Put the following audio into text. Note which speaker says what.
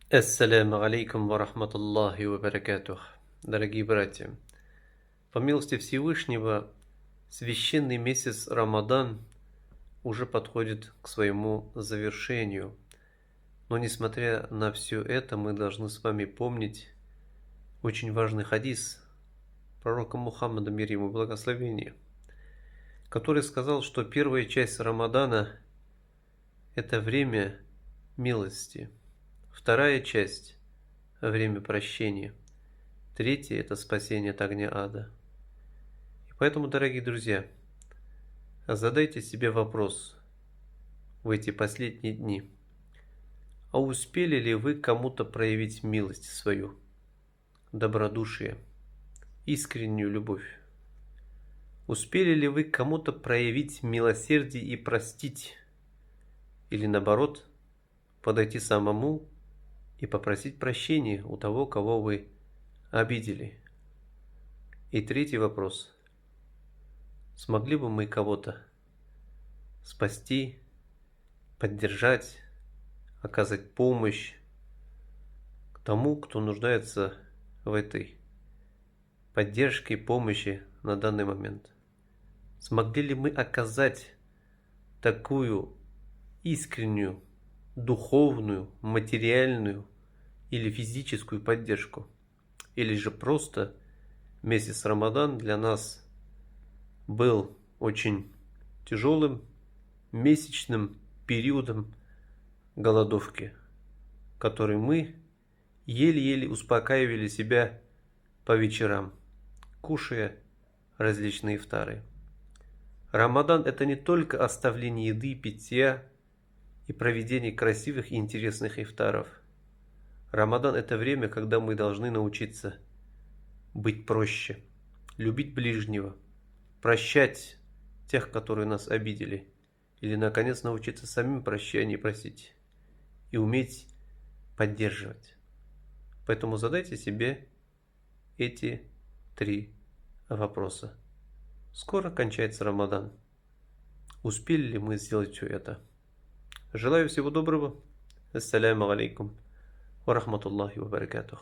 Speaker 1: Ассаляму алейкум ва рахматуллахи ва баракатух. Дорогие братья, по милости Всевышнего, священный месяц Рамадан уже подходит к своему завершению. Но несмотря на все это, мы должны с вами помнить очень важный хадис пророка Мухаммада, мир ему и благословение, который сказал, что первая часть Рамадана – это время милости, вторая часть – время прощения, третья – это спасение от огня ада. И поэтому, дорогие друзья, задайте себе вопрос в эти последние дни. А успели ли вы кому-то проявить милость свою, добродушие, искреннюю любовь? Успели ли вы кому-то проявить милосердие и простить? Или наоборот, подойти самому и попросить прощения у того, кого вы обидели? И третий вопрос. Смогли бы мы кого-то спасти, поддержать, оказать помощь тому, кто нуждается в этой поддержке и помощи на данный момент? Смогли ли мы оказать такую искреннюю, духовную, материальную или физическую поддержку? Или же просто месяц Рамадан для нас был очень тяжелым месячным периодом голодовки, который мы еле-еле успокаивали себя по вечерам, кушая различные ифтары. Рамадан – это не только оставление еды, питья и проведение красивых и интересных ифтаров. Рамадан – это время, когда мы должны научиться быть проще, любить ближнего, прощать тех, которые нас обидели, или, наконец, научиться самим прощать и просить, и уметь поддерживать. Поэтому задайте себе эти 3 вопроса. Скоро кончается Рамадан. Успели ли мы сделать все это? Желаю всего доброго. Ассаляму алейкум ва рахматуллахи ва баракатух.